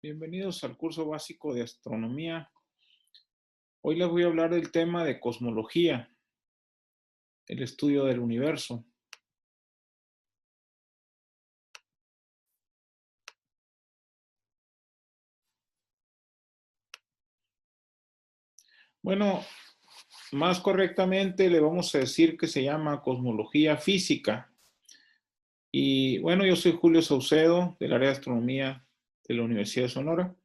Bienvenidos al curso básico de astronomía. Hoy les voy a hablar del tema de cosmología, el estudio del universo. Bueno, más correctamente le vamos a decir que se llama cosmología física. Y bueno, yo soy Julio Saucedo, del área de astronomía de la Universidad de Sonora.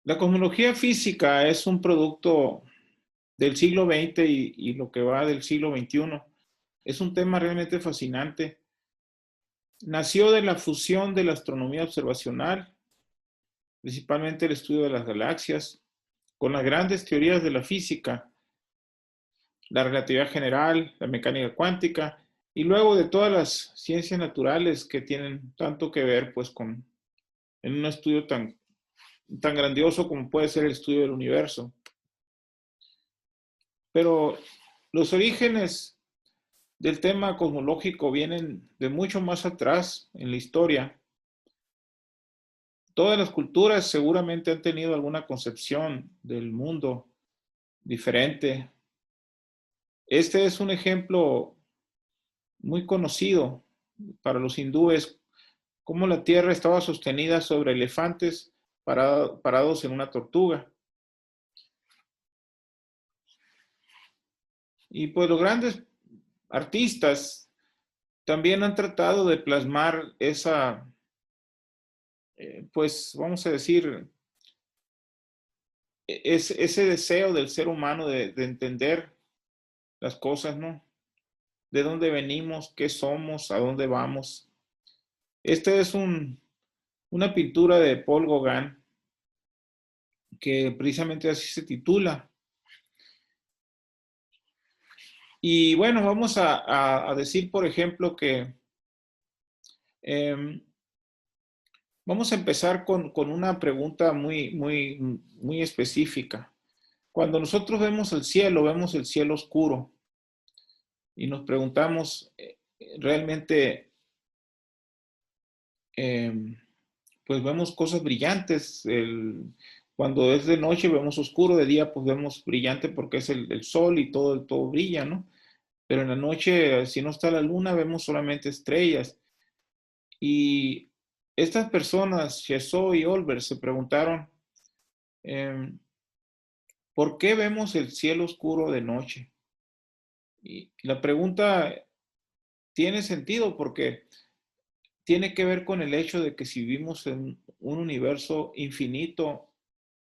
La cosmología física es un producto del siglo XX y lo que va del siglo XXI. Es un tema realmente fascinante. Nació de la fusión de la astronomía observacional, principalmente el estudio de las galaxias, con las grandes teorías de la física, la relatividad general, la mecánica cuántica, y luego de todas las ciencias naturales que tienen tanto que ver pues con en un estudio tan grandioso como puede ser el estudio del universo. Pero los orígenes del tema cosmológico vienen de mucho más atrás en la historia. Todas las culturas seguramente han tenido alguna concepción del mundo diferente. Este es un ejemplo muy conocido para los hindúes, cómo la tierra estaba sostenida sobre elefantes parados en una tortuga. Y pues los grandes artistas también han tratado de plasmar pues vamos a decir, ese deseo del ser humano de entender las cosas, ¿no? De dónde venimos, qué somos, a dónde vamos. Esta es una pintura de Paul Gauguin que precisamente así se titula. Y bueno, vamos a decir, por ejemplo, que eh, vamos a empezar con una pregunta muy específica. Cuando nosotros vemos el cielo oscuro y nos preguntamos, realmente, eh, pues vemos cosas brillantes. Cuando es de noche vemos oscuro, de día pues vemos brillante porque es el sol y todo brilla, ¿no? Pero en la noche, si no está la luna, vemos solamente estrellas. Y estas personas, Cheseau y Olbers, se preguntaron, eh, ¿por qué vemos el cielo oscuro de noche? Y la pregunta tiene sentido porque tiene que ver con el hecho de que si vivimos en un universo infinito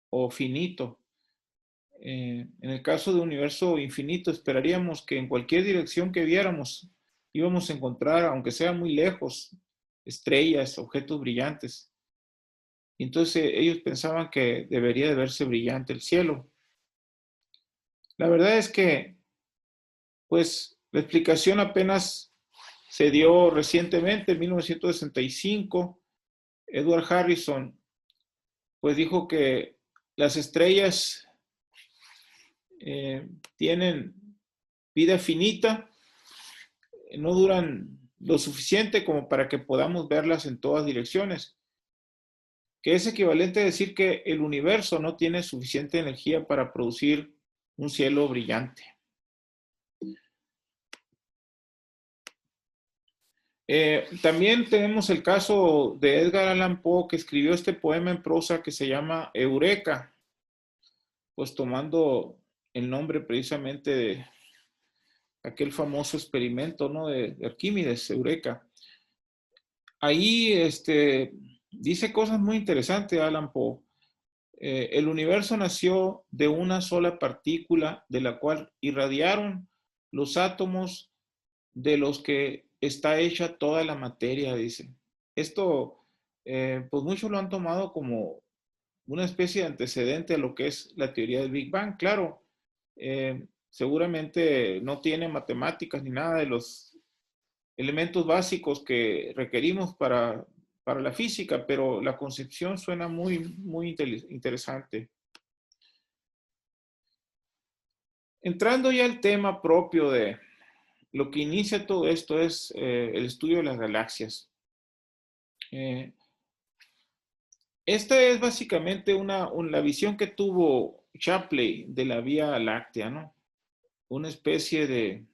o finito, en el caso de un universo infinito, esperaríamos que en cualquier dirección que viéramos íbamos a encontrar, aunque sea muy lejos, estrellas, objetos brillantes. Y entonces ellos pensaban que debería de verse brillante el cielo. La verdad es que, pues, la explicación apenas se dio recientemente, en 1965. Edward Harrison, pues, dijo que las estrellas tienen vida finita, no duran lo suficiente como para que podamos verlas en todas direcciones, que es equivalente a decir que el universo no tiene suficiente energía para producir un cielo brillante. También tenemos el caso de Edgar Allan Poe, que escribió este poema en prosa que se llama Eureka, pues tomando el nombre precisamente de aquel famoso experimento, ¿no? de Arquímedes, Eureka. Ahí dice cosas muy interesantes Allan Poe. El universo nació de una sola partícula de la cual irradiaron los átomos de los que está hecha toda la materia, dice. Esto, pues muchos lo han tomado como una especie de antecedente a lo que es la teoría del Big Bang. Claro, seguramente no tiene matemáticas ni nada de los elementos básicos que requerimos para la física, pero la concepción suena muy interesante. Entrando ya al tema propio lo que inicia todo esto es el estudio de las galaxias. Esta es básicamente la visión que tuvo Shapley de la Vía Láctea, ¿no? Una especie de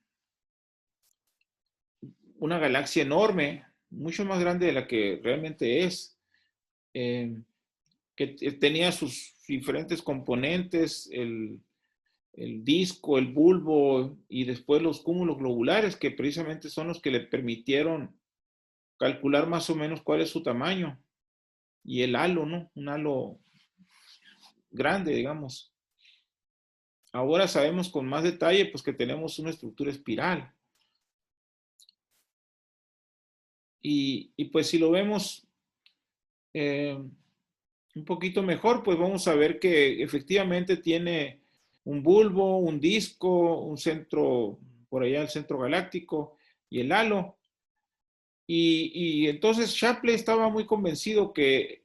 una galaxia enorme, mucho más grande de la que realmente es, eh, que tenía sus diferentes componentes, el disco, el bulbo y después los cúmulos globulares, que precisamente son los que le permitieron calcular más o menos cuál es su tamaño. Y el halo, ¿no? Un halo grande, digamos. Ahora sabemos con más detalle, pues que tenemos una estructura espiral. Y pues si lo vemos un poquito mejor, pues vamos a ver que efectivamente tiene un bulbo, un disco, un centro, por allá el centro galáctico y el halo. Y entonces Shapley estaba muy convencido que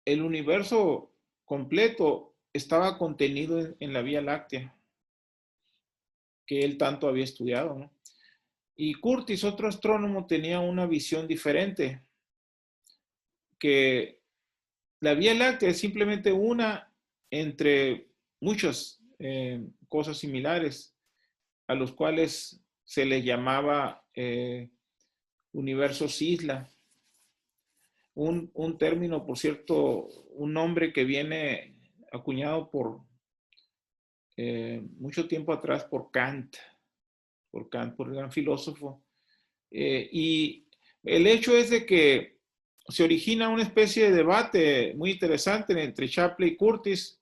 el universo completo estaba contenido en la Vía Láctea, que él tanto había estudiado, ¿no? Y Curtis, otro astrónomo, tenía una visión diferente, que la Vía Láctea es simplemente una entre muchas cosas similares, a los cuales se les llamaba universos isla. Un término, por cierto, un nombre que viene acuñado por mucho tiempo atrás por el gran filósofo. Y el hecho es de que se origina una especie de debate muy interesante entre Shapley y Curtis,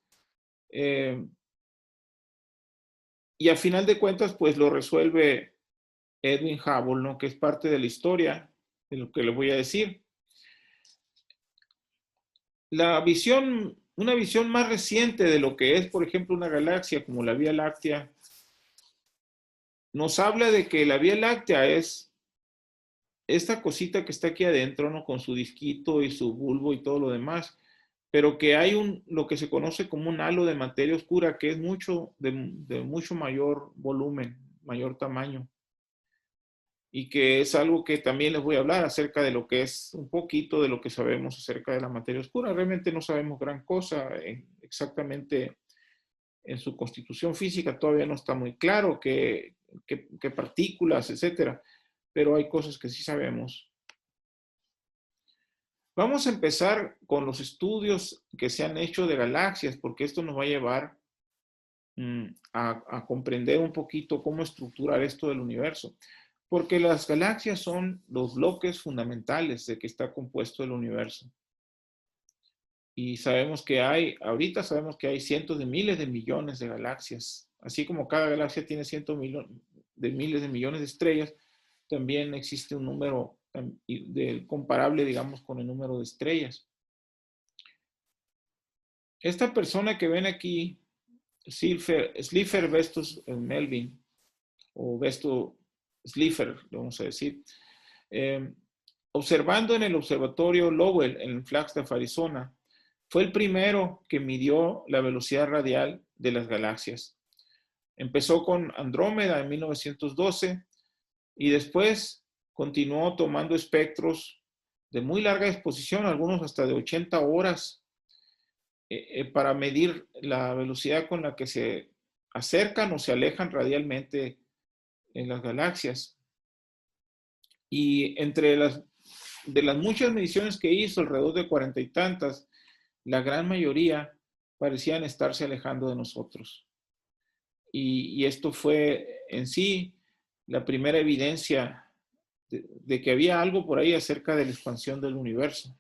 y a final de cuentas, pues lo resuelve Edwin Hubble, ¿no? Que es parte de la historia de lo que le voy a decir. Una visión más reciente de lo que es, por ejemplo, una galaxia como la Vía Láctea, nos habla de que la Vía Láctea es esta cosita que está aquí adentro, ¿no? Con su disquito y su bulbo y todo lo demás, pero que hay lo que se conoce como un halo de materia oscura que es de mucho mayor volumen, mayor tamaño, y que es algo que también les voy a hablar acerca de lo que es un poquito de lo que sabemos acerca de la materia oscura. Realmente no sabemos gran cosa exactamente en su constitución física, todavía no está muy claro qué partículas, etcétera, pero hay cosas que sí sabemos. Vamos a empezar con los estudios que se han hecho de galaxias, porque esto nos va a llevar a comprender un poquito cómo estructurar esto del universo. Porque las galaxias son los bloques fundamentales de que está compuesto el universo. Y ahorita sabemos que hay cientos de miles de millones de galaxias. Así como cada galaxia tiene cientos de miles de millones de estrellas, también existe un número comparable, digamos, con el número de estrellas. Esta persona que ven aquí, Slipher Vestus Melvin, o Vesto Slipher, vamos a decir, observando en el observatorio Lowell en Flagstaff, Arizona, fue el primero que midió la velocidad radial de las galaxias. Empezó con Andrómeda en 1912 y después continuó tomando espectros de muy larga exposición, algunos hasta de 80 horas, para medir la velocidad con la que se acercan o se alejan radialmente en las galaxias. Y de las muchas mediciones que hizo, alrededor de 40 y tantas, la gran mayoría parecían estarse alejando de nosotros. Y esto fue en sí la primera evidencia de que había algo por ahí acerca de la expansión del universo.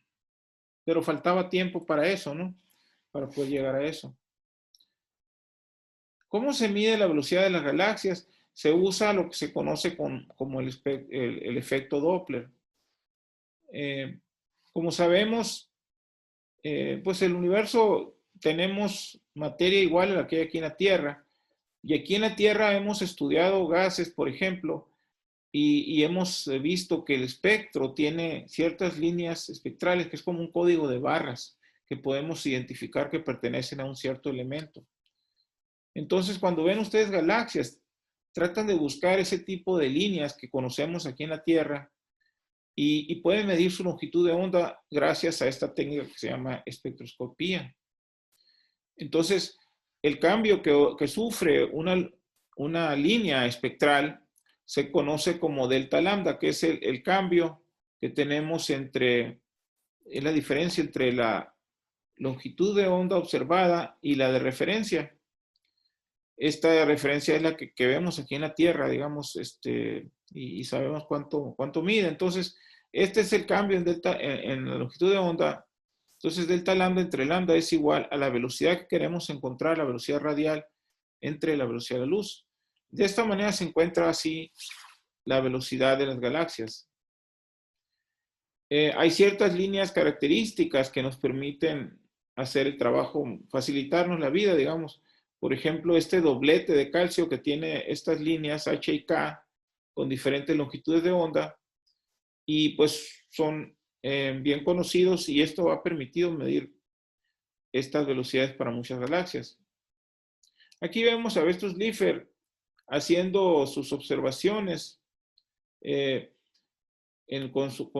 Pero faltaba tiempo para eso, ¿no? Para poder llegar a eso. ¿Cómo se mide la velocidad de las galaxias? Se usa lo que se conoce como el efecto Doppler. Como sabemos, pues el universo tenemos materia igual a la que hay aquí en la Tierra. Y aquí en la Tierra hemos estudiado gases, por ejemplo, y hemos visto que el espectro tiene ciertas líneas espectrales, que es como un código de barras, que podemos identificar que pertenecen a un cierto elemento. Entonces, cuando ven ustedes galaxias, tratan de buscar ese tipo de líneas que conocemos aquí en la Tierra y pueden medir su longitud de onda gracias a esta técnica que se llama espectroscopía. Entonces, el cambio que sufre una línea espectral se conoce como delta lambda, que es el cambio que tenemos es la diferencia entre la longitud de onda observada y la de referencia. Esta referencia es la que vemos aquí en la Tierra, digamos, y sabemos cuánto mide. Entonces, este es el cambio en la longitud de onda. Entonces, delta lambda entre lambda es igual a la velocidad que queremos encontrar, la velocidad radial entre la velocidad de la luz. De esta manera se encuentra así la velocidad de las galaxias. Hay ciertas líneas características que nos permiten hacer el trabajo, facilitarnos la vida, digamos. Por ejemplo, este doblete de calcio que tiene estas líneas H y K con diferentes longitudes de onda y pues son bien conocidos y esto ha permitido medir estas velocidades para muchas galaxias. Aquí vemos a Vestus Liefeld haciendo sus observaciones con su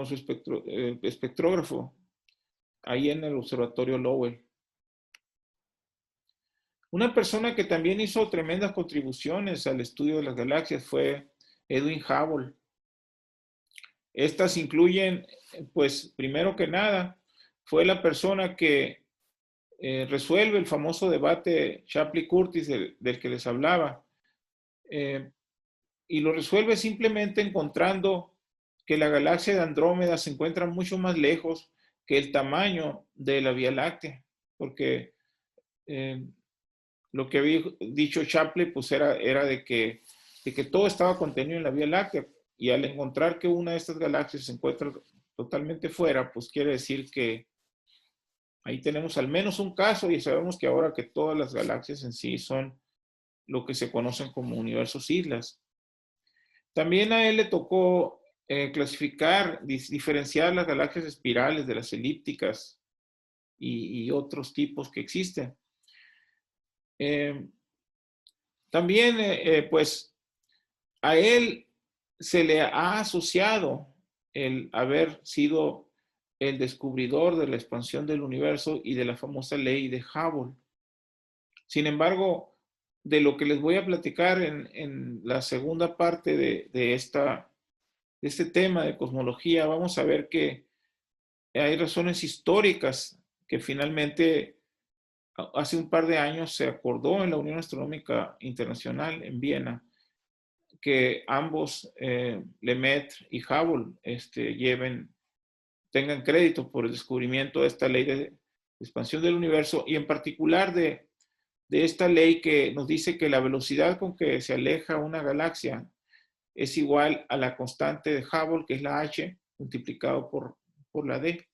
espectrógrafo ahí en el observatorio Lowell. Una persona que también hizo tremendas contribuciones al estudio de las galaxias fue Edwin Hubble. Estas incluyen, pues, primero que nada, fue la persona que resuelve el famoso debate Shapley-Curtis del que les hablaba. Y lo resuelve simplemente encontrando que la galaxia de Andrómeda se encuentra mucho más lejos que el tamaño de la Vía Láctea, porque lo que había dicho Shapley pues era de que todo estaba contenido en la Vía Láctea, y al encontrar que una de estas galaxias se encuentra totalmente fuera, pues quiere decir que ahí tenemos al menos un caso, y sabemos que ahora que todas las galaxias en sí son lo que se conocen como universos islas. También a él le tocó clasificar, diferenciar las galaxias espirales de las elípticas y otros tipos que existen. También, pues, a él se le ha asociado el haber sido el descubridor de la expansión del universo y de la famosa ley de Hubble. Sin embargo, de lo que les voy a platicar en la segunda parte de este tema de cosmología, vamos a ver que hay razones históricas que finalmente hace un par de años se acordó en la Unión Astronómica Internacional en Viena que ambos, Lemaitre y Hubble, tengan crédito por el descubrimiento de esta ley de expansión del universo, y en particular de esta ley que nos dice que la velocidad con que se aleja una galaxia es igual a la constante de Hubble, que es la h, multiplicado por la d.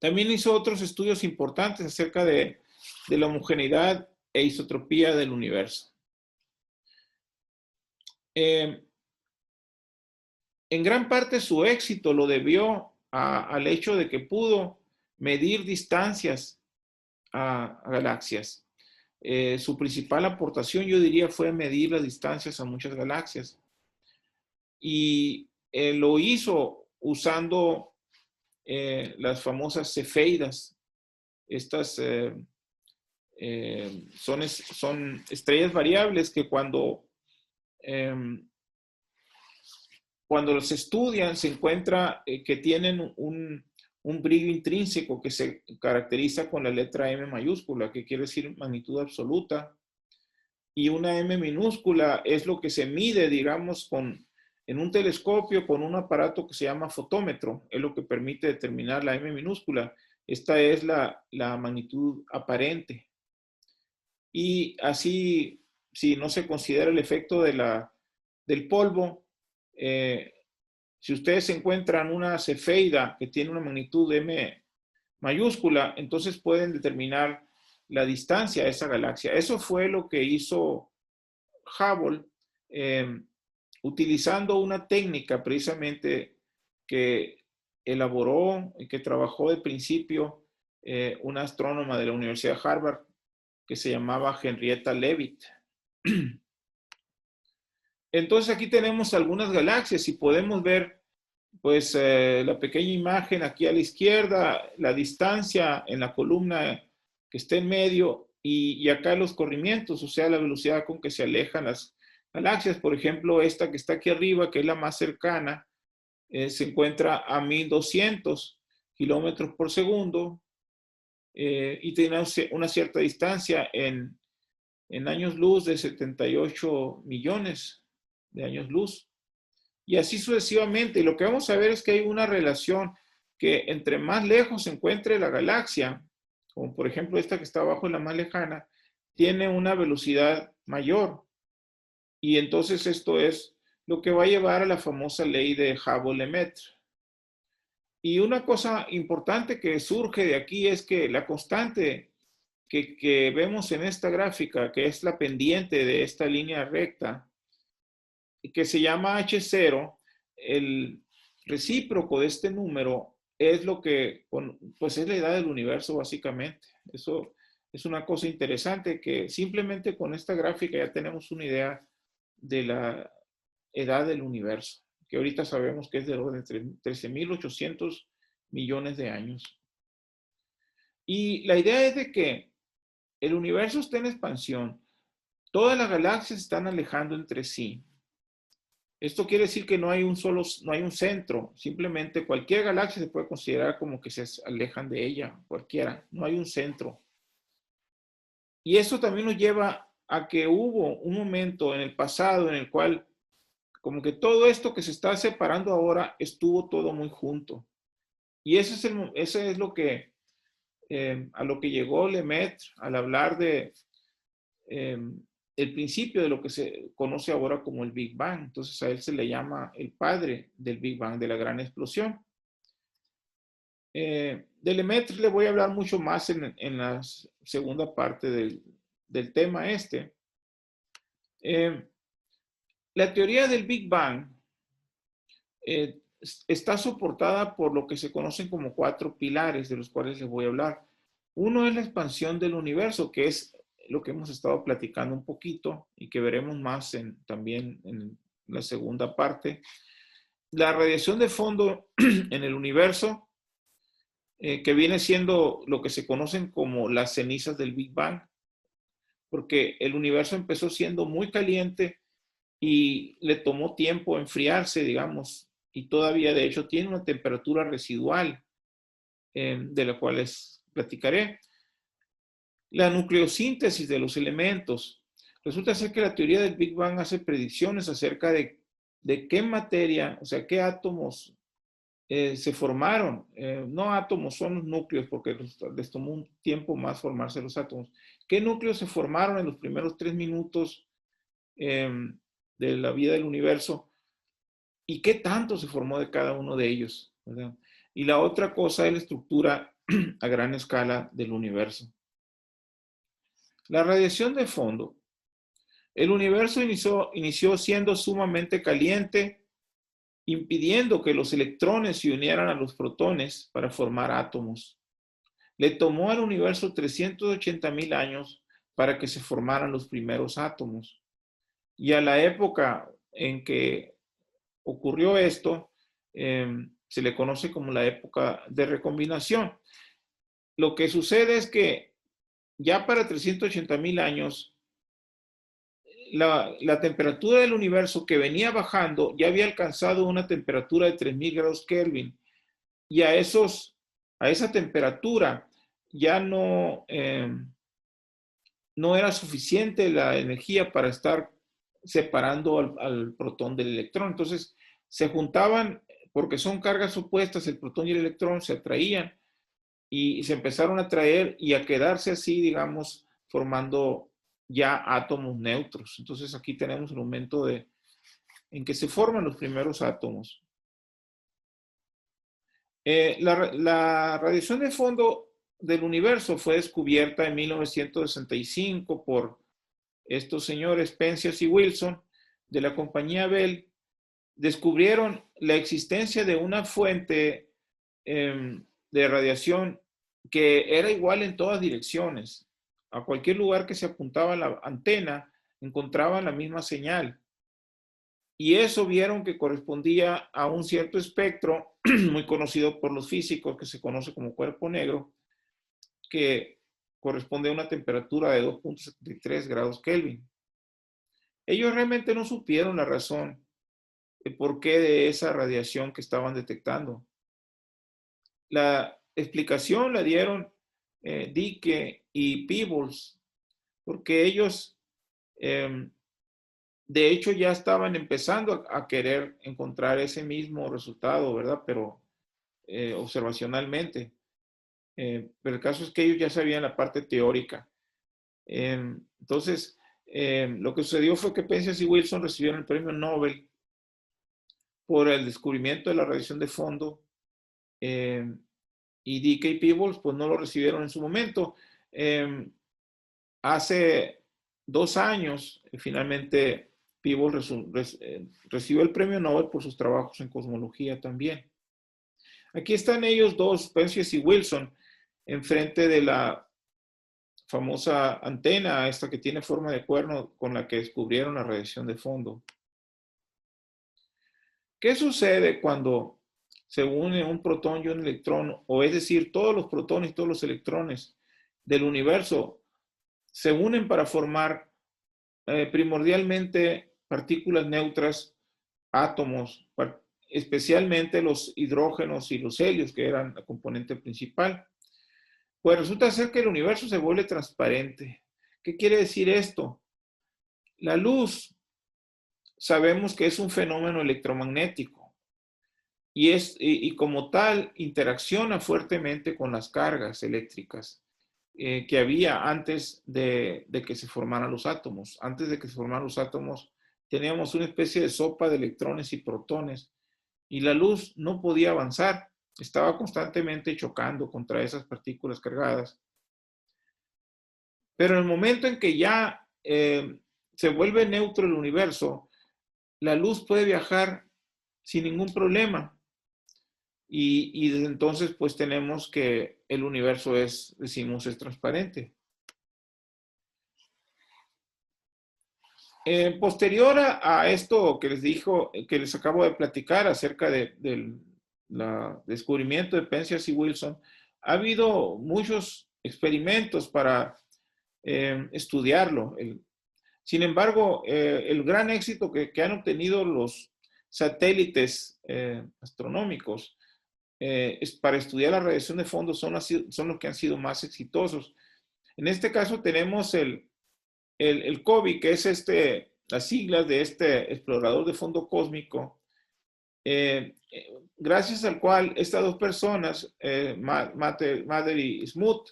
También hizo otros estudios importantes acerca de la homogeneidad e isotropía del universo. En gran parte su éxito lo debió al hecho de que pudo medir distancias a galaxias. Su principal aportación, yo diría, fue medir las distancias a muchas galaxias. Y lo hizo usando las famosas cefeidas. Estas son estrellas variables que cuando los estudian se encuentra que tienen un brillo intrínseco que se caracteriza con la letra M mayúscula, que quiere decir magnitud absoluta, y una M minúscula es lo que se mide, digamos, en un telescopio con un aparato que se llama fotómetro, es lo que permite determinar la M minúscula. Esta es la magnitud aparente. Y así, si no se considera el efecto del polvo, si ustedes encuentran una cefeida que tiene una magnitud M mayúscula, entonces pueden determinar la distancia a esa galaxia. Eso fue lo que hizo Hubble, utilizando una técnica precisamente que elaboró y que trabajó de principio una astrónoma de la Universidad de Harvard que se llamaba Henrietta Leavitt. Entonces aquí tenemos algunas galaxias y podemos ver pues la pequeña imagen aquí a la izquierda, la distancia en la columna que está en medio y acá los corrimientos, o sea, la velocidad con que se alejan las galaxias. Por ejemplo, esta que está aquí arriba, que es la más cercana, se encuentra a 1200 kilómetros por segundo y tiene una cierta distancia en años luz de 78 millones de años luz. Y así sucesivamente. Y lo que vamos a ver es que hay una relación que entre más lejos se encuentre la galaxia, como por ejemplo esta que está abajo, la más lejana, tiene una velocidad mayor. Y entonces esto es lo que va a llevar a la famosa ley de Hubble-Lemaitre. Y una cosa importante que surge de aquí es que la constante que vemos en esta gráfica, que es la pendiente de esta línea recta, que se llama H0, el recíproco de este número es lo que, pues es la edad del universo básicamente. Eso es una cosa interesante que simplemente con esta gráfica ya tenemos una idea de la edad del universo, que ahorita sabemos que es de orden de 13.800 millones de años. Y la idea es de que el universo está en expansión, todas las galaxias están alejando entre sí. Esto quiere decir que no hay un centro, simplemente cualquier galaxia se puede considerar como que se alejan de ella, cualquiera, no hay un centro. Y eso también nos lleva a que hubo un momento en el pasado en el cual como que todo esto que se está separando ahora estuvo todo muy junto. Y ese es lo que, a lo que llegó Lemaitre al hablar de el principio de lo que se conoce ahora como el Big Bang. Entonces a él se le llama el padre del Big Bang, de la gran explosión. De Lemaitre le voy a hablar mucho más en la segunda parte del tema este. La teoría del Big Bang está soportada por lo que se conocen como 4 pilares, de los cuales les voy a hablar. Uno es la expansión del universo, que es lo que hemos estado platicando un poquito y que veremos más también en la segunda parte. La radiación de fondo en el universo, que viene siendo lo que se conocen como las cenizas del Big Bang, porque el universo empezó siendo muy caliente y le tomó tiempo enfriarse, digamos, y todavía de hecho tiene una temperatura residual, de la cual les platicaré. La nucleosíntesis de los elementos. Resulta ser que la teoría del Big Bang hace predicciones acerca de qué materia, o sea, qué átomos se formaron. No átomos, son los núcleos, porque les tomó un tiempo más formarse los átomos. ¿Qué núcleos se formaron en los primeros 3 minutos de la vida del universo? ¿Y qué tanto se formó de cada uno de ellos? ¿Verdad? Y la otra cosa es la estructura a gran escala del universo. La radiación de fondo. El universo inició siendo sumamente caliente, impidiendo que los electrones se unieran a los protones para formar átomos. Le tomó al universo 380.000 años para que se formaran los primeros átomos. Y a la época en que ocurrió esto, se le conoce como la época de recombinación. Lo que sucede es que ya para 380.000 años, la temperatura del universo que venía bajando ya había alcanzado una temperatura de 3.000 grados Kelvin. Y a esa temperatura ya no era suficiente la energía para estar separando al protón del electrón. Entonces se juntaban, porque son cargas opuestas, el protón y el electrón se atraían y se empezaron a atraer y a quedarse así, digamos, formando ya átomos neutros. Entonces aquí tenemos el momento en que se forman los primeros átomos. La radiación de fondo del universo fue descubierta en 1965 por estos señores Penzias y Wilson de la compañía Bell. Descubrieron la existencia de una fuente de radiación que era igual en todas direcciones. A cualquier lugar que se apuntaba la antena, encontraban la misma señal. Y eso vieron que correspondía a un cierto espectro muy conocido por los físicos, que se conoce como cuerpo negro, que corresponde a una temperatura de 2.73 grados Kelvin. Ellos realmente no supieron la razón de por qué de esa radiación que estaban detectando. La explicación la dieron Dicke y Peebles, porque ellos, de hecho, ya estaban empezando a querer encontrar ese mismo resultado, ¿verdad? Pero observacionalmente. Pero el caso es que ellos ya sabían la parte teórica. Entonces, lo que sucedió fue que Penzias y Wilson recibieron el premio Nobel por el descubrimiento de la radiación de fondo, y Dicke y Peebles pues no lo recibieron en su momento. Hace 2 años, finalmente, Peebles recibió el premio Nobel por sus trabajos en cosmología también. Aquí están ellos dos, Penzias y Wilson, enfrente de la famosa antena, esta que tiene forma de cuerno, con la que descubrieron la radiación de fondo. ¿Qué sucede cuando se une un protón y un electrón, o es decir, todos los protones y todos los electrones del universo se unen para formar primordialmente partículas neutras, átomos, especialmente los hidrógenos y los helios, que eran la componente principal? Pues resulta ser que el universo se vuelve transparente. ¿Qué quiere decir esto? La luz sabemos que es un fenómeno electromagnético y como tal interacciona fuertemente con las cargas eléctricas que había antes de que se formaran los átomos. Antes de que se formaran los átomos teníamos una especie de sopa de electrones y protones y la luz no podía avanzar, estaba constantemente chocando contra esas partículas cargadas. Pero en el momento en que ya se vuelve neutro el universo, la luz puede viajar sin ningún problema. Y desde entonces, pues tenemos que el universo es, decimos, es transparente. Posterior a esto que les dijo, que les acabo de platicar acerca del descubrimiento de Penzias y Wilson, ha habido muchos experimentos para estudiarlo. Sin embargo, el gran éxito que han obtenido los satélites astronómicos para estudiar la radiación de fondo son los que han sido más exitosos. En este caso tenemos el COBE, que es las siglas de este explorador de fondo cósmico, gracias al cual estas dos personas, Mather y Smoot,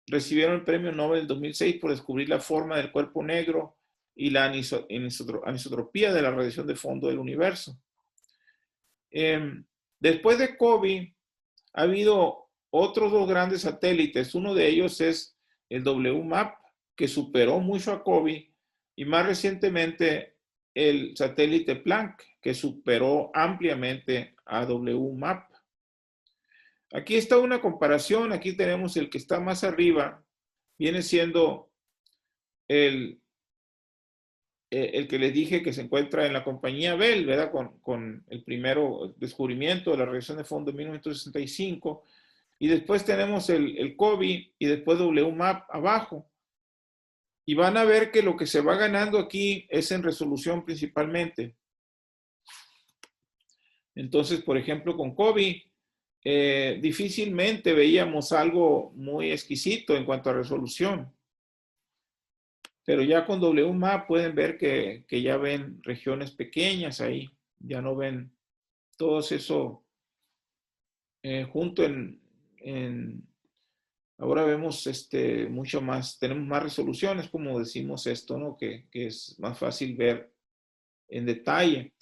recibieron el premio Nobel en 2006 por descubrir la forma del cuerpo negro y la anisotropía de la radiación de fondo del universo. Después de COBE, ha habido otros dos grandes satélites. Uno de ellos es el WMAP, que superó mucho a COBE, y más recientemente el satélite Planck, que superó ampliamente a WMAP. Aquí está una comparación. Aquí tenemos el que está más arriba, viene siendo el que les dije que se encuentra en la compañía Bell, ¿verdad? Con el primero descubrimiento de la radiación de fondo en 1965. Y después tenemos el COBE y después WMAP abajo. Y van a ver que lo que se va ganando aquí es en resolución principalmente. Entonces, por ejemplo, con COBE, difícilmente veíamos algo muy exquisito en cuanto a resolución. Pero ya con WMAP pueden ver que ya ven regiones pequeñas ahí. Ya no ven todo eso junto ahora vemos mucho más, tenemos más resoluciones, como decimos esto, ¿no? Que es más fácil ver en detalle.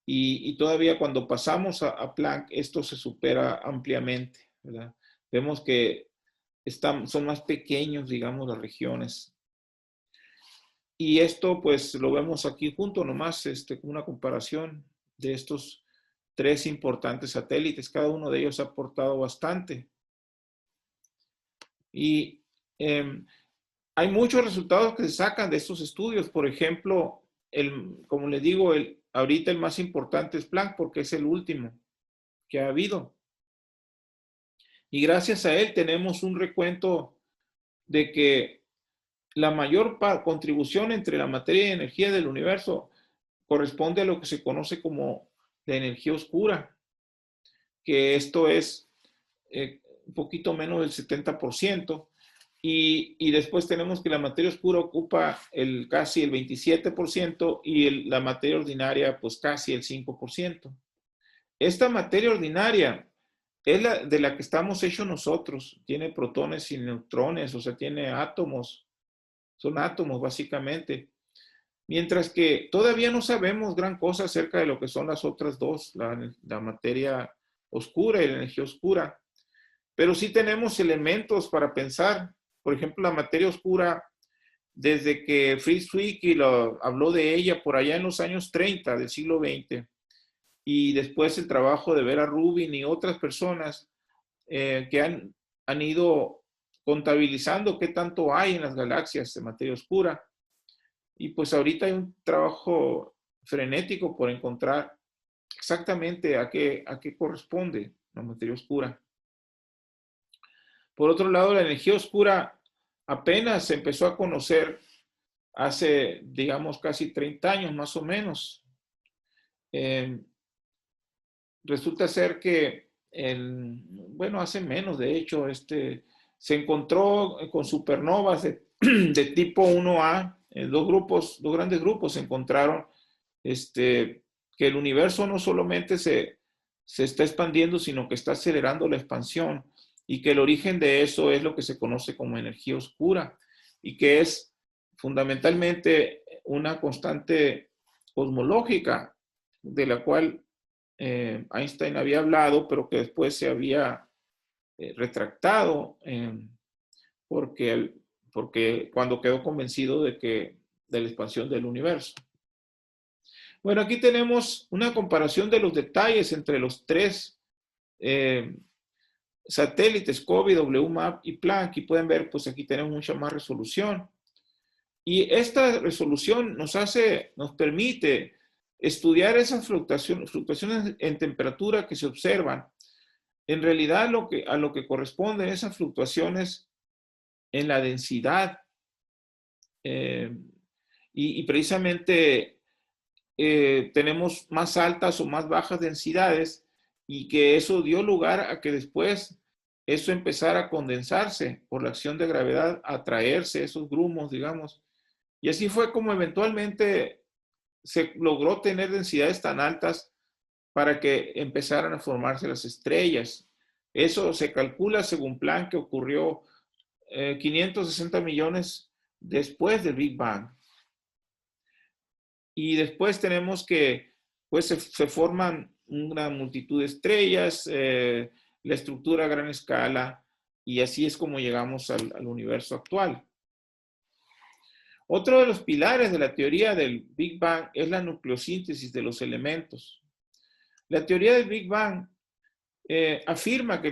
Y todavía cuando pasamos a Planck, esto se supera ampliamente, ¿verdad? Vemos que son más pequeños, digamos, las regiones. Y esto, pues, lo vemos aquí junto nomás, una comparación de estos tres importantes satélites. Cada uno de ellos ha aportado bastante. Y hay muchos resultados que se sacan de estos estudios. Por ejemplo, como les digo, ahorita el más importante es Planck porque es el último que ha habido. Y gracias a él tenemos un recuento de que la mayor contribución entre la materia y energía del universo corresponde a lo que se conoce como la energía oscura, que esto es un poquito menos del 70%, y después tenemos que la materia oscura ocupa casi el 27% y la materia ordinaria pues casi el 5%. Esta materia ordinaria es de la que estamos hechos nosotros, tiene protones y neutrones, o sea, tiene átomos, son átomos básicamente. Mientras que todavía no sabemos gran cosa acerca de lo que son las otras dos, la materia oscura y la energía oscura. Pero sí tenemos elementos para pensar. Por ejemplo, la materia oscura, desde que Fritz Zwicky habló de ella por allá en los años 30 del siglo XX, y después el trabajo de Vera Rubin y otras personas que han ido contabilizando qué tanto hay en las galaxias de materia oscura. Y pues ahorita hay un trabajo frenético por encontrar exactamente a qué corresponde la materia oscura. Por otro lado, la energía oscura apenas se empezó a conocer hace, digamos, casi 30 años más o menos. Resulta ser que, bueno, hace menos, de hecho, se encontró con supernovas de tipo 1A, dos grandes grupos se encontraron que el universo no solamente se está expandiendo, sino que está acelerando la expansión, y que el origen de eso es lo que se conoce como energía oscura, y que es fundamentalmente una constante cosmológica de la cual Einstein había hablado, pero que después se había retractado porque, porque cuando quedó convencido de la expansión del universo. Bueno, aquí tenemos una comparación de los detalles entre los tres satélites, COBE, WMAP y Planck. Y pueden ver, pues aquí tenemos mucha más resolución. Y esta resolución nos permite estudiar esas fluctuaciones en temperatura que se observan. En realidad, a lo que corresponden esas fluctuaciones en la densidad. Y precisamente tenemos más altas o más bajas densidades, y que eso dio lugar a que después eso empezara a condensarse por la acción de gravedad, a atraerse esos grumos, digamos. Y así fue como eventualmente se logró tener densidades tan altas para que empezaran a formarse las estrellas. Eso se calcula, según Planck, que ocurrió 560 millones después del Big Bang. Y después tenemos que, pues se forman una multitud de estrellas, la estructura a gran escala, y así es como llegamos al universo actual. Otro de los pilares de la teoría del Big Bang es la nucleosíntesis de los elementos. La teoría del Big Bang afirma que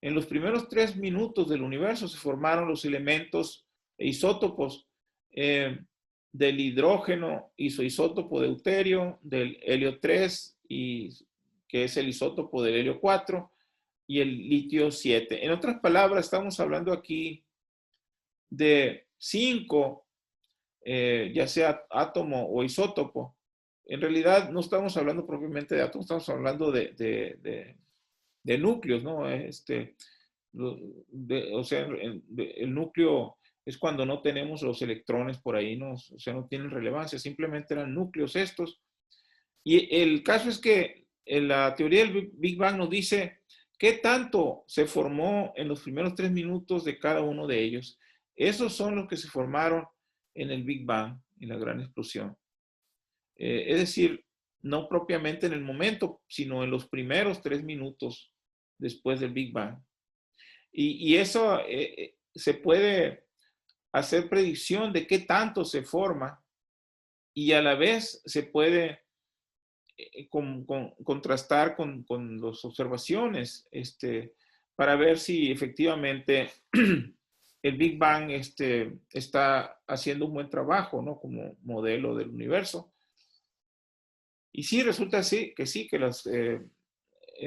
en los primeros 3 minutos del universo se formaron los elementos e isótopos del hidrógeno y su isótopo deuterio, del helio 3, que es el isótopo del helio 4, y el litio 7. En otras palabras, estamos hablando aquí de 5, ya sea átomo o isótopo. En realidad no estamos hablando propiamente de átomos, estamos hablando de núcleos, ¿no? O sea, el núcleo es cuando no tenemos los electrones por ahí, ¿no? O sea, no tienen relevancia, simplemente eran núcleos estos. Y el caso es que en la teoría del Big Bang nos dice qué tanto se formó en los primeros 3 minutos de cada uno de ellos. Esos son los que se formaron en el Big Bang, en la gran explosión. Es decir, no propiamente en el momento, sino en los primeros 3 minutos después del Big Bang. Y eso se puede hacer predicción de qué tanto se forma, y a la vez se puede contrastar con las observaciones para ver si efectivamente el Big Bang está haciendo un buen trabajo, ¿no? Como modelo del universo. Y sí, resulta así, que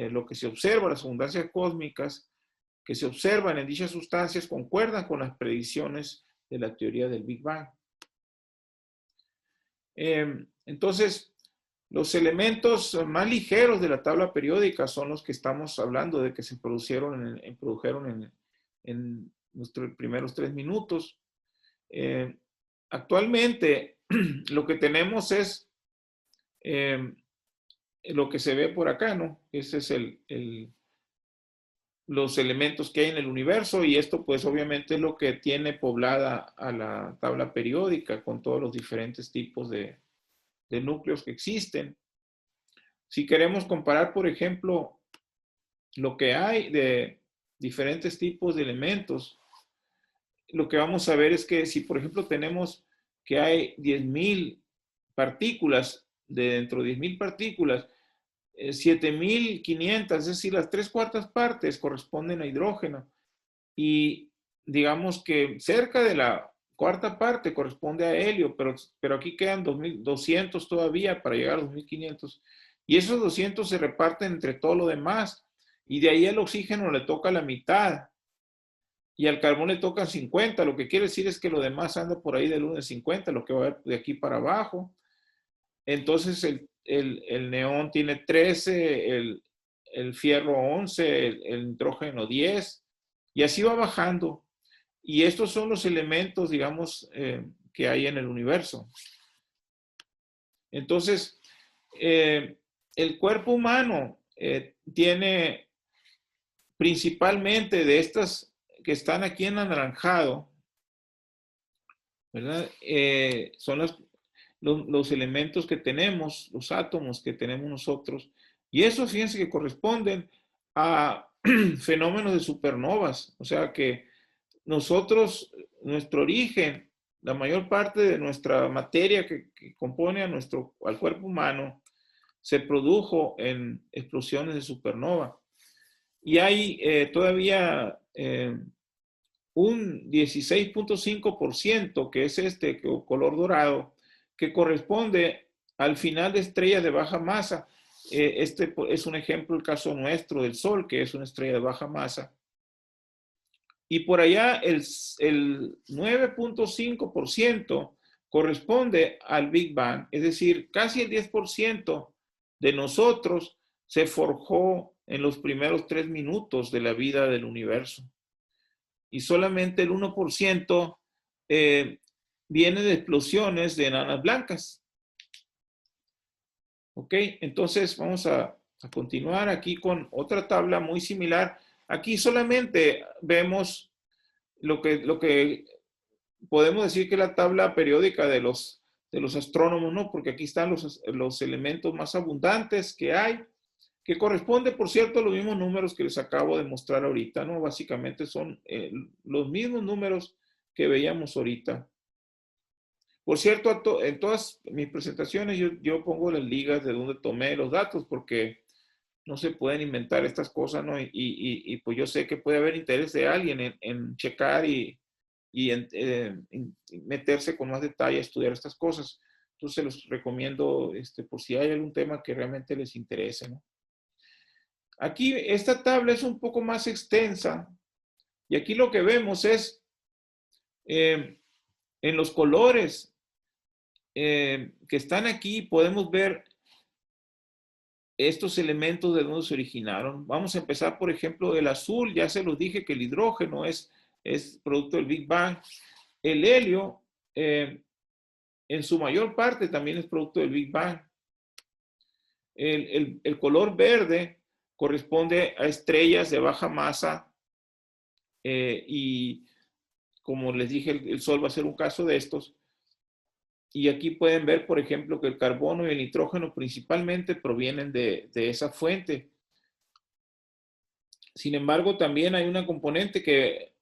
lo que se observa, las abundancias cósmicas que se observan en dichas sustancias concuerdan con las predicciones de la teoría del Big Bang. Entonces, los elementos más ligeros de la tabla periódica son los que estamos hablando de que se produjeron en nuestros primeros 3 minutos. Actualmente, lo que tenemos es lo que se ve por acá, ¿no? Ese es los elementos que hay en el universo, y esto pues obviamente es lo que tiene poblada a la tabla periódica con todos los diferentes tipos de núcleos que existen. Si queremos comparar, por ejemplo, lo que hay de diferentes tipos de elementos, lo que vamos a ver es que si, por ejemplo, tenemos que hay 10.000 partículas, dentro de 10.000 partículas, 7.500, es decir, las 3/4 partes corresponden a hidrógeno. Y digamos que cerca de la cuarta parte corresponde a helio, pero aquí quedan 2.200 todavía para llegar a 2.500. Y esos 200 se reparten entre todo lo demás. Y de ahí al oxígeno le toca la mitad. Y al carbón le tocan 50. Lo que quiere decir es que lo demás anda por ahí del 1 de 50, lo que va a haber de aquí para abajo. Entonces el neón tiene 13, el fierro 11, el nitrógeno 10, y así va bajando. Y estos son los elementos, digamos, que hay en el universo. Entonces, el cuerpo humano tiene principalmente de estas que están aquí en anaranjado, ¿verdad? Son los elementos que tenemos, los átomos que tenemos nosotros, y eso, fíjense, que corresponden a fenómenos de supernovas, o sea que nosotros, nuestro origen, la mayor parte de nuestra materia que compone al cuerpo humano, se produjo en explosiones de supernova. Y hay todavía un 16.5%, que es color dorado, que corresponde al final de estrellas de baja masa. Este es un ejemplo, el caso nuestro del Sol, que es una estrella de baja masa. Y por allá el 9.5% corresponde al Big Bang, es decir, casi el 10% de nosotros se forjó en los primeros 3 minutos de la vida del universo. Y solamente el 1% viene de explosiones de enanas blancas. Ok, entonces vamos a continuar aquí con otra tabla muy similar. Aquí solamente vemos lo que podemos decir que es la tabla periódica de los astrónomos, ¿no? Porque aquí están los elementos más abundantes que hay, que corresponde, por cierto, a los mismos números que les acabo de mostrar ahorita, ¿no? Básicamente son los mismos números que veíamos ahorita. Por cierto, en todas mis presentaciones yo pongo las ligas de donde tomé los datos, porque no se pueden inventar estas cosas, ¿no? Y pues yo sé que puede haber interés de alguien en checar y en meterse con más detalle a estudiar estas cosas. Entonces los recomiendo por si hay algún tema que realmente les interese, ¿no? Aquí esta tabla es un poco más extensa, y aquí lo que vemos es en los colores que están aquí, podemos ver estos elementos de dónde se originaron. Vamos a empezar, por ejemplo, el azul. Ya se los dije que el hidrógeno es producto del Big Bang. El helio, en su mayor parte, también es producto del Big Bang. El color verde corresponde a estrellas de baja masa, y como les dije, el Sol va a ser un caso de estos. Y aquí pueden ver, por ejemplo, que el carbono y el nitrógeno principalmente provienen de esa fuente. Sin embargo, también hay una componente que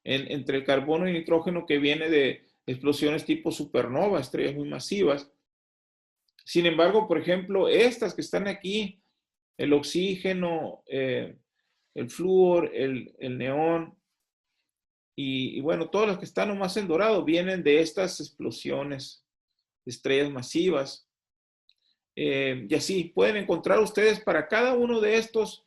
entre el carbono y el nitrógeno que viene de explosiones tipo supernova, estrellas muy masivas. Sin embargo, por ejemplo, estas que están aquí, el oxígeno, el flúor, el neón, Y bueno, todas las que están nomás en dorado vienen de estas explosiones de estrellas masivas. Y así pueden encontrar ustedes para cada uno de estos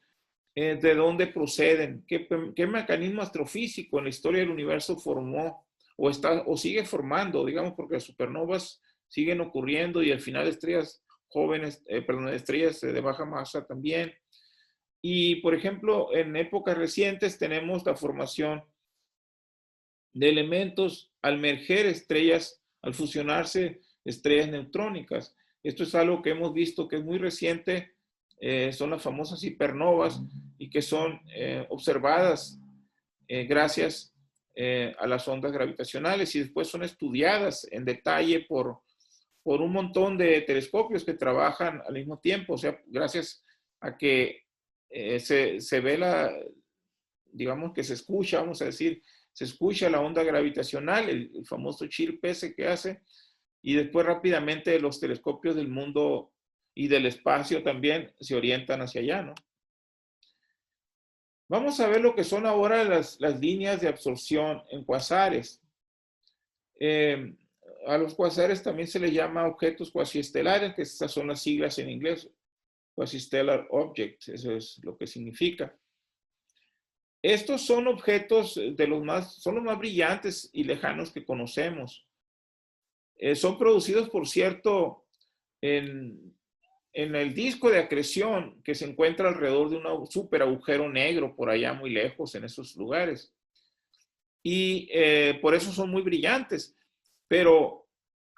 de dónde proceden, qué mecanismo astrofísico en la historia del universo formó o sigue formando, digamos, porque las supernovas siguen ocurriendo y al final estrellas jóvenes, perdón, estrellas de baja masa también. Y, por ejemplo, en épocas recientes tenemos la formación de elementos al merger estrellas, al fusionarse estrellas neutrónicas. Esto es algo que hemos visto que es muy reciente, son las famosas hipernovas y que son observadas gracias a las ondas gravitacionales y después son estudiadas en detalle por un montón de telescopios que trabajan al mismo tiempo, o sea, gracias a que se ve digamos que se escucha, vamos a decir, se escucha la onda gravitacional, el famoso chirp ese que hace, y después rápidamente los telescopios del mundo y del espacio también se orientan hacia allá, ¿no? Vamos a ver lo que son ahora las líneas de absorción en cuasares. Eh, a los cuasares también se les llama objetos cuasiestelares, que estas son las siglas en inglés, quasi-stellar objects, eso es lo que significa. Estos son objetos son los más brillantes y lejanos que conocemos. Son producidos, por cierto, en el disco de acreción que se encuentra alrededor de un super agujero negro por allá muy lejos en esos lugares. Y por eso son muy brillantes. Pero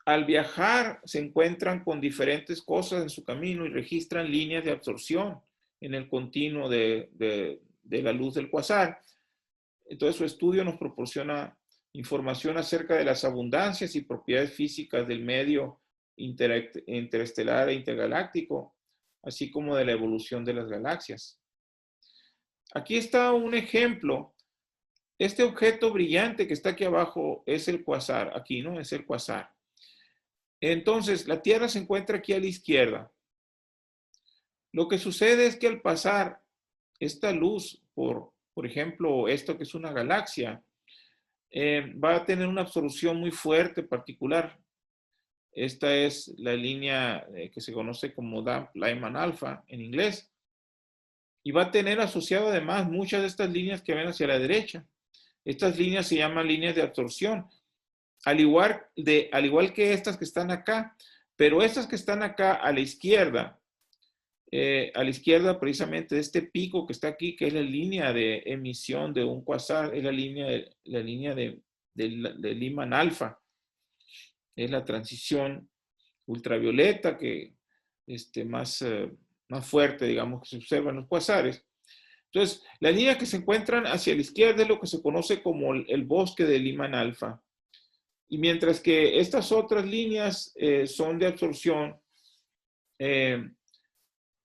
al viajar se encuentran con diferentes cosas en su camino y registran líneas de absorción en el continuo de la luz del cuasar. Entonces su estudio nos proporciona información acerca de las abundancias y propiedades físicas del medio interestelar e intergaláctico, así como de la evolución de las galaxias. Aquí está un ejemplo. Este objeto brillante que está aquí abajo es el cuasar, aquí, ¿no? Es el cuasar. Entonces, la Tierra se encuentra aquí a la izquierda. Lo que sucede es que al pasar esta luz por ejemplo, esto que es una galaxia, va a tener una absorción muy fuerte, particular. Esta es la línea que se conoce como Lyman alfa en inglés. Y va a tener asociado además muchas de estas líneas que ven hacia la derecha. Estas líneas se llaman líneas de absorción, al igual que estas que están acá, pero estas que están acá a la izquierda precisamente de este pico que está aquí, que es la línea de emisión de un quasar, es la línea de Lyman alfa, es la transición ultravioleta que más fuerte, digamos, que se observa en los cuasares. Entonces, las líneas que se encuentran hacia la izquierda es lo que se conoce como el bosque de Lyman alfa. Y mientras que estas otras líneas son de absorción,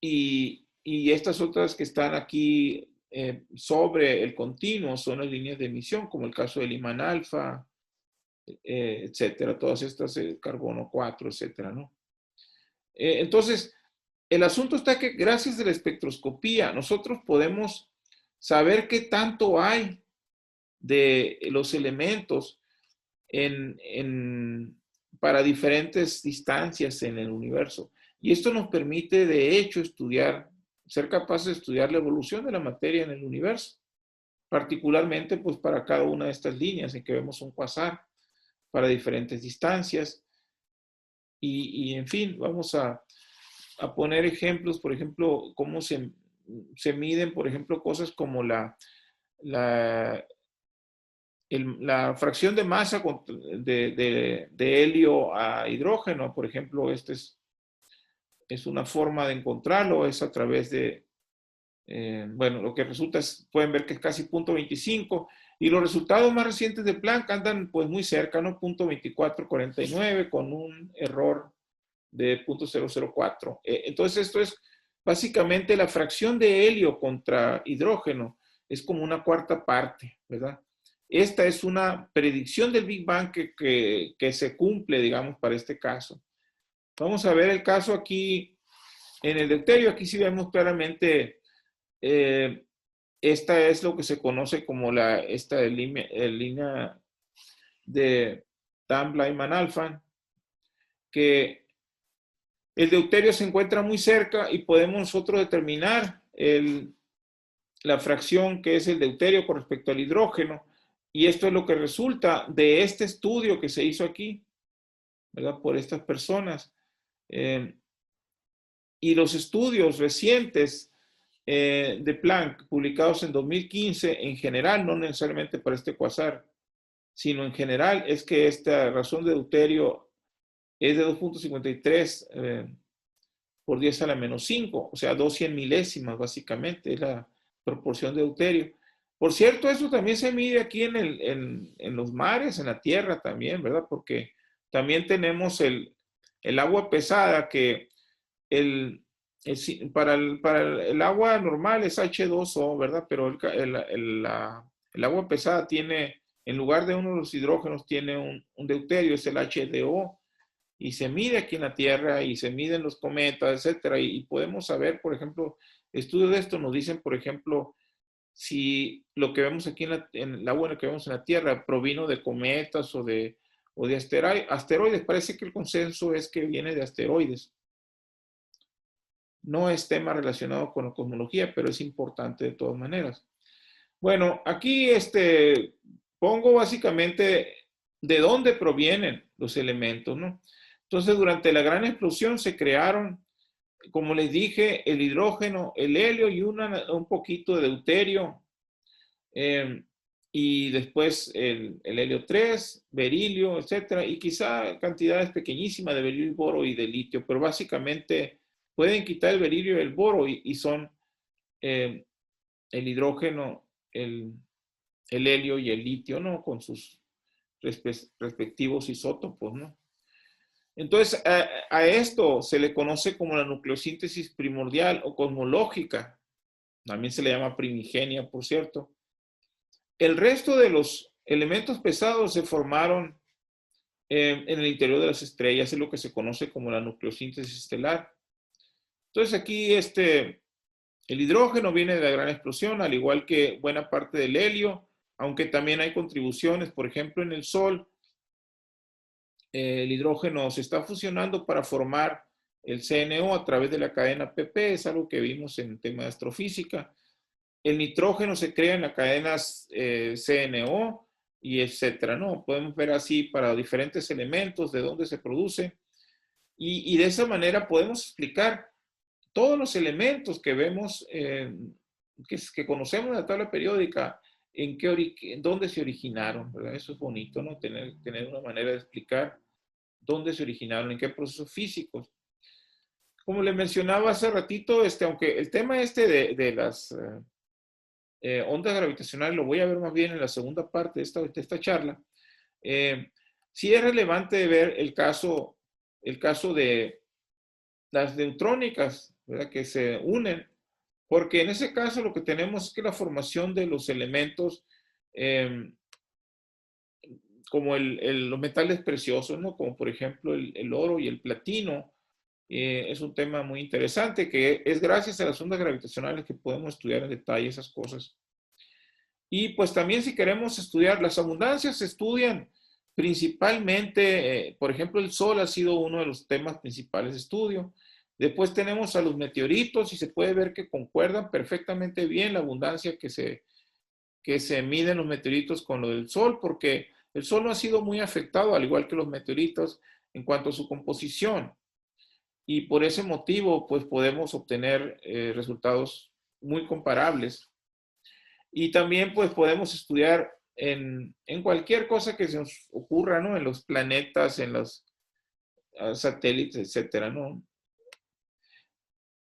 y estas otras que están aquí sobre el continuo son las líneas de emisión, como el caso del Lyman alfa, etcétera, todas estas, carbono 4, etcétera, ¿no? Entonces, el asunto está que gracias a la espectroscopía nosotros podemos saber qué tanto hay de los elementos para diferentes distancias en el universo. Y esto nos permite, de hecho, ser capaces de estudiar la evolución de la materia en el universo, particularmente pues para cada una de estas líneas en que vemos un quasar para diferentes distancias. Y en fin, vamos a poner ejemplos, por ejemplo, cómo se miden, por ejemplo, cosas como la fracción de masa de helio a hidrógeno, por ejemplo, es una forma de encontrarlo, es a través de, bueno, lo que resulta es, pueden ver que es casi 0.25, y los resultados más recientes de Planck andan pues muy cerca, ¿no? 0.2449 con un error de 0.004. Entonces esto es básicamente la fracción de helio contra hidrógeno, es como una cuarta parte, ¿verdad? Esta es una predicción del Big Bang que se cumple, digamos, para este caso. Vamos a ver el caso aquí en el deuterio. Aquí sí vemos claramente esta es lo que se conoce como esta línea de Dan-Blyman-Alpha, que el deuterio se encuentra muy cerca y podemos nosotros determinar la fracción que es el deuterio con respecto al hidrógeno. Y esto es lo que resulta de este estudio que se hizo aquí, ¿verdad? Por estas personas. Y los estudios recientes de Planck, publicados en 2015, en general, no necesariamente para este quasar, sino en general, es que esta razón de deuterio es de 2.53 por 10 a la menos 5, o sea, 200 milésimas básicamente, es la proporción de deuterio. Por cierto, eso también se mide aquí en los mares, en la tierra también, ¿verdad? Porque también tenemos el agua pesada que para el agua normal es H2O, ¿verdad? Pero el agua pesada tiene, en lugar de uno de los hidrógenos, tiene un deuterio, es el HDO, y se mide aquí en la Tierra y se miden los cometas, etcétera. Y podemos saber, por ejemplo, estudios de esto nos dicen, por ejemplo, si lo que vemos aquí en el agua que vemos en la Tierra provino de cometas o de asteroides. Parece que el consenso es que viene de asteroides. No es tema relacionado con la cosmología, pero es importante de todas maneras. Bueno, aquí pongo básicamente de dónde provienen los elementos, ¿no? Entonces, durante la gran explosión se crearon, como les dije, el hidrógeno, el helio y un poquito de deuterio. Y después el helio 3, berilio, etcétera, y quizá cantidades pequeñísimas de berilio, boro y de litio, pero básicamente pueden quitar el berilio y el boro y son el hidrógeno, el helio y el litio, ¿no? Con sus respectivos isótopos, ¿no? Entonces, a esto se le conoce como la nucleosíntesis primordial o cosmológica. También se le llama primigenia, por cierto. El resto de los elementos pesados se formaron en el interior de las estrellas, es lo que se conoce como la nucleosíntesis estelar. Entonces aquí el hidrógeno viene de la gran explosión, al igual que buena parte del helio, aunque también hay contribuciones, por ejemplo, en el Sol, el hidrógeno se está fusionando para formar el CNO a través de la cadena PP, es algo que vimos en el tema de astrofísica. El nitrógeno se crea en las cadenas CNO y etcétera, ¿no? Podemos ver así para diferentes elementos de dónde se produce y de esa manera podemos explicar todos los elementos que vemos, que conocemos en la tabla periódica, en dónde se originaron, ¿verdad? Eso es bonito, ¿no? Tener una manera de explicar dónde se originaron, en qué procesos físicos. Como le mencionaba hace ratito, aunque el tema de las ondas gravitacionales lo voy a ver más bien en la segunda parte de esta charla, sí es relevante ver el caso de las neutrónicas, ¿verdad? Que se unen, porque en ese caso lo que tenemos es que la formación de los elementos como los metales preciosos, ¿no? Como por ejemplo el oro y el platino, es un tema muy interesante que es gracias a las ondas gravitacionales que podemos estudiar en detalle esas cosas. Y pues también si queremos estudiar, las abundancias se estudian principalmente, por ejemplo, el Sol ha sido uno de los temas principales de estudio. Después tenemos a los meteoritos y se puede ver que concuerdan perfectamente bien la abundancia que se mide en los meteoritos con lo del Sol, porque el Sol no ha sido muy afectado, al igual que los meteoritos, en cuanto a su composición. Y por ese motivo, pues podemos obtener resultados muy comparables. Y también, pues podemos estudiar en cualquier cosa que se nos ocurra, ¿no? En los planetas, en los satélites, etcétera, ¿no?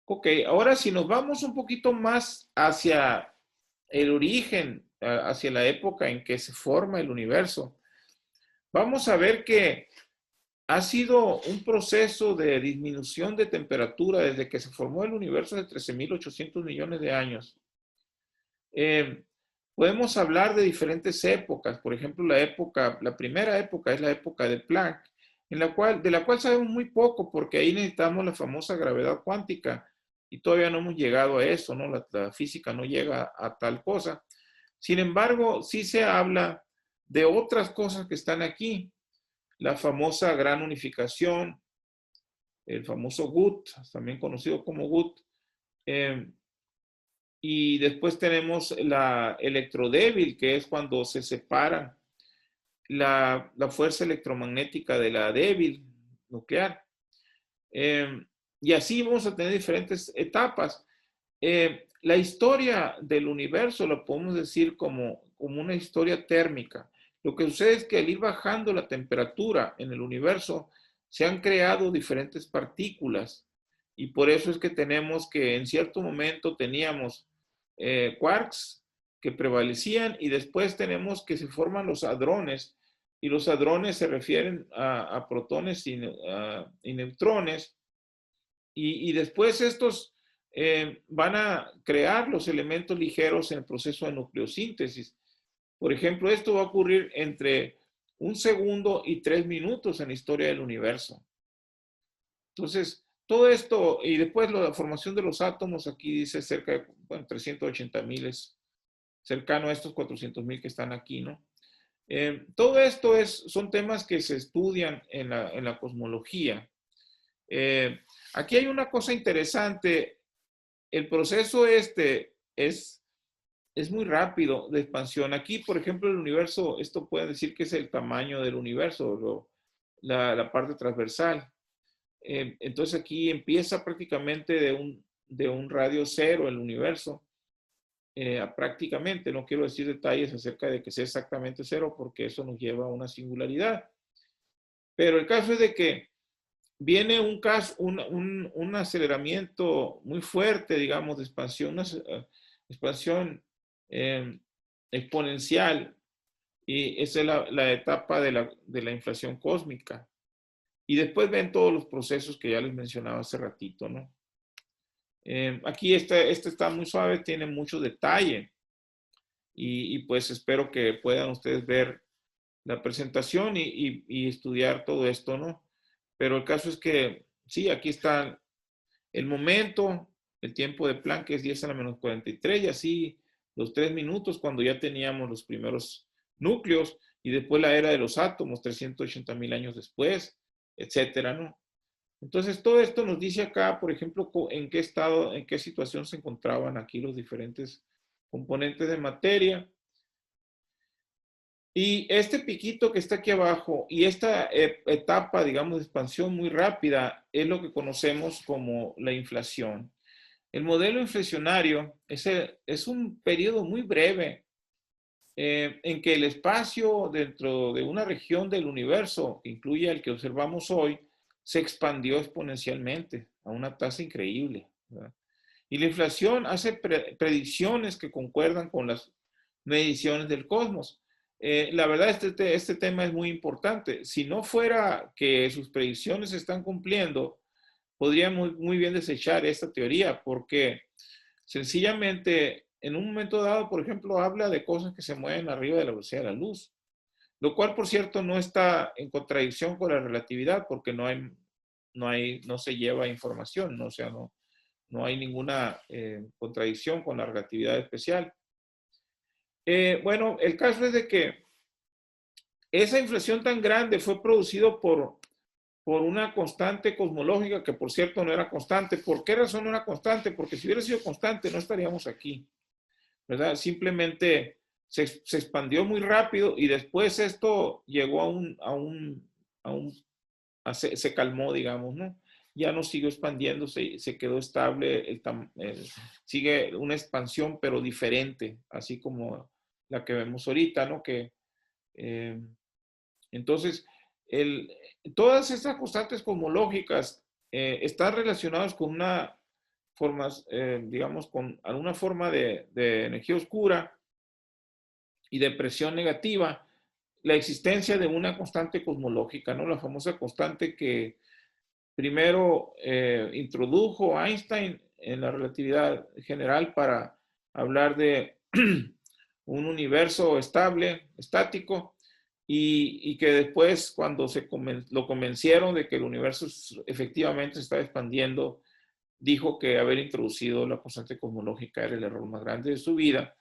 Ok, ahora si nos vamos un poquito más hacia el origen, hacia la época en que se forma el universo, vamos a ver que ha sido un proceso de disminución de temperatura desde que se formó el universo de 13.800 millones de años. Podemos hablar de diferentes épocas, por ejemplo, la primera época es la época de Planck, de la cual sabemos muy poco porque ahí necesitamos la famosa gravedad cuántica y todavía no hemos llegado a eso, ¿no? La física no llega a tal cosa. Sin embargo, sí se habla de otras cosas que están aquí. La famosa gran unificación, el famoso GUT, también conocido como GUT. Y después tenemos la electrodébil, que es cuando se separan la fuerza electromagnética de la débil nuclear. Y así vamos a tener diferentes etapas. La historia del universo la podemos decir como una historia térmica. Lo que sucede es que al ir bajando la temperatura en el universo, se han creado diferentes partículas y por eso es que tenemos que en cierto momento teníamos quarks que prevalecían y después tenemos que se forman los hadrones y los hadrones se refieren a protones y neutrones y después estos van a crear los elementos ligeros en el proceso de nucleosíntesis. Por ejemplo, esto va a ocurrir entre 1 segundo y 3 minutos en la historia del universo. Entonces, todo esto, y después la formación de los átomos, aquí dice cerca de 380,000, es cercano a estos 400,000 que están aquí, ¿no? Todo esto son temas que se estudian en la cosmología. Aquí hay una cosa interesante. El proceso es muy rápido de expansión. Aquí, por ejemplo, el universo, esto puede decir que es el tamaño del universo, la parte transversal. Entonces aquí empieza prácticamente de un radio cero el universo. Prácticamente, no quiero decir detalles acerca de que sea exactamente cero porque eso nos lleva a una singularidad. Pero el caso es de que viene un aceleramiento muy fuerte, digamos, de expansión, una expansión exponencial, y esa es la etapa de la inflación cósmica. Y después ven todos los procesos que ya les mencionaba hace ratito, ¿no? Aquí este está muy suave, tiene mucho detalle, y pues espero que puedan ustedes ver la presentación y estudiar todo esto, ¿no? Pero el caso es que, sí, aquí está el momento, el tiempo de Planck es 10 a la menos 43, y así los 3 minutos cuando ya teníamos los primeros núcleos, y después la era de los átomos, 380,000 años después, etcétera, ¿no? Entonces, todo esto nos dice acá, por ejemplo, en qué estado, en qué situación se encontraban aquí los diferentes componentes de materia. Y este piquito que está aquí abajo y esta etapa, digamos, de expansión muy rápida es lo que conocemos como la inflación. El modelo inflacionario es un periodo muy breve en que el espacio dentro de una región del universo, que incluye el que observamos hoy, se expandió exponencialmente a una tasa increíble, ¿verdad? Y la inflación hace predicciones que concuerdan con las mediciones del cosmos. La verdad, este tema es muy importante. Si no fuera que sus predicciones se están cumpliendo, podríamos muy bien desechar esta teoría, porque sencillamente en un momento dado, por ejemplo, habla de cosas que se mueven arriba de la velocidad de la luz, lo cual, por cierto, no está en contradicción con la relatividad, porque no se lleva información, ¿no? O sea, no hay ninguna contradicción con la relatividad especial. Bueno, el caso es de que esa inflación tan grande fue producido por una constante cosmológica que, por cierto, no era constante. ¿Por qué razón no era constante? Porque si hubiera sido constante no estaríamos aquí, ¿verdad? Simplemente se expandió muy rápido y después esto llegó se calmó, digamos, ¿no? Ya no siguió expandiéndose, se quedó estable, sigue una expansión pero diferente, así como la que vemos ahorita, ¿no? Entonces, todas estas constantes cosmológicas están relacionadas con digamos, con alguna forma de energía oscura y de presión negativa, la existencia de una constante cosmológica, ¿no? La famosa constante que primero introdujo Einstein en la relatividad general para hablar de un universo estable, estático, y que después cuando lo convencieron de que el universo efectivamente se estaba expandiendo dijo que haber introducido la constante cosmológica era el error más grande de su vida.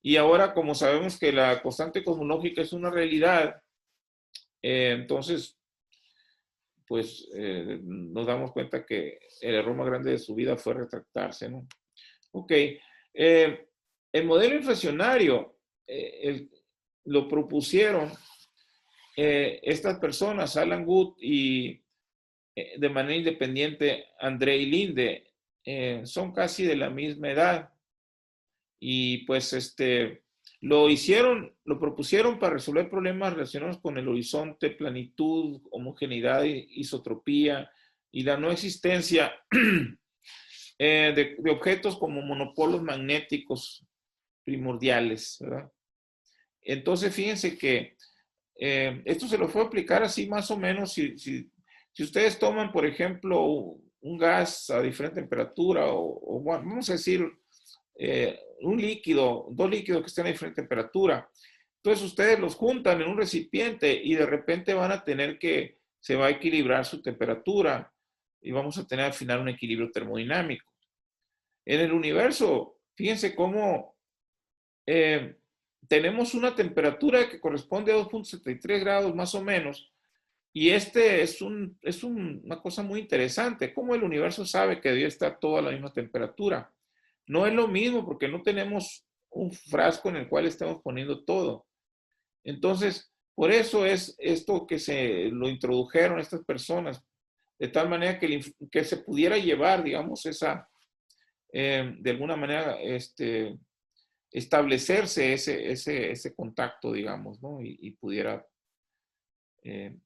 Y ahora, como sabemos que la constante cosmológica es una realidad, entonces, pues nos damos cuenta que el error más grande de su vida fue retractarse, ¿no? Ok. El modelo inflacionario lo propusieron estas personas, Alan Wood y de manera independiente Andrei Linde, son casi de la misma edad. Y pues lo propusieron para resolver problemas relacionados con el horizonte, planitud, homogeneidad, isotropía y la no existencia de objetos como monopolos magnéticos primordiales, ¿verdad? Entonces, fíjense que esto se lo fue a aplicar así más o menos si ustedes toman, por ejemplo, un gas a diferente temperatura o bueno, vamos a decir un líquido, dos líquidos que estén a diferente temperatura. Entonces ustedes los juntan en un recipiente y de repente van a tener que, se va a equilibrar su temperatura y vamos a tener al final un equilibrio termodinámico. En el universo, fíjense cómo tenemos una temperatura que corresponde a 2.73 grados más o menos, y una cosa muy interesante, cómo el universo sabe que debe estar todo a la misma temperatura. No es lo mismo porque no tenemos un frasco en el cual estamos poniendo todo. Entonces, por eso es esto que se lo introdujeron estas personas, de tal manera que se pudiera llevar, digamos, de alguna manera, establecerse ese contacto, digamos, ¿no? Y pudiera, eh,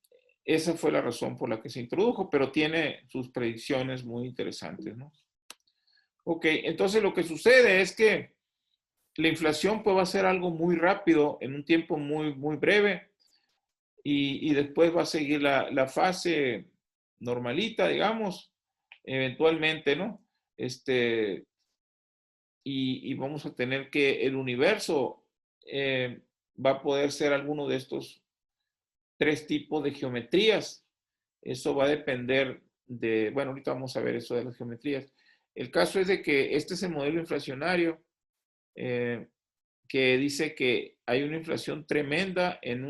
esa fue la razón por la que se introdujo, pero tiene sus predicciones muy interesantes, ¿no? Ok, entonces lo que sucede es que la inflación pues va a ser algo muy rápido en un tiempo muy, muy breve y después va a seguir la fase normalita, digamos, eventualmente, ¿no? Y vamos a tener que el universo va a poder ser alguno de estos tres tipos de geometrías. Eso va a depender de, bueno, ahorita vamos a ver eso de las geometrías. El caso es de que este es el modelo inflacionario eh, que dice que hay una inflación tremenda en